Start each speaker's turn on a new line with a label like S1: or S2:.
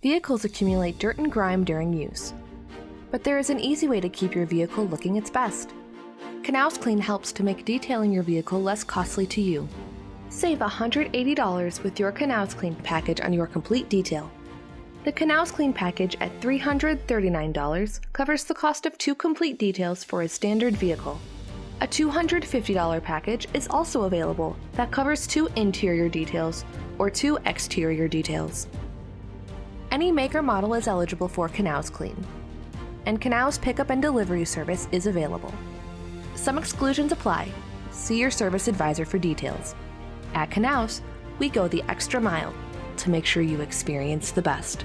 S1: Vehicles accumulate dirt and grime during use. But there is an easy way to keep your vehicle looking its best. Knauz Clean helps to make detailing your vehicle less costly to you. Save $180 with your Knauz Clean package on your complete detail. The Knauz Clean package at $339 covers the cost of 2 complete details for a standard vehicle. A $250 package is also available that covers 2 interior details or 2 exterior details. Any make or model is eligible for Knauz Clean, and Knauz pickup and delivery service is available. Some exclusions apply. See your service advisor for details. At Knauz, we go the extra mile to make sure you experience the best.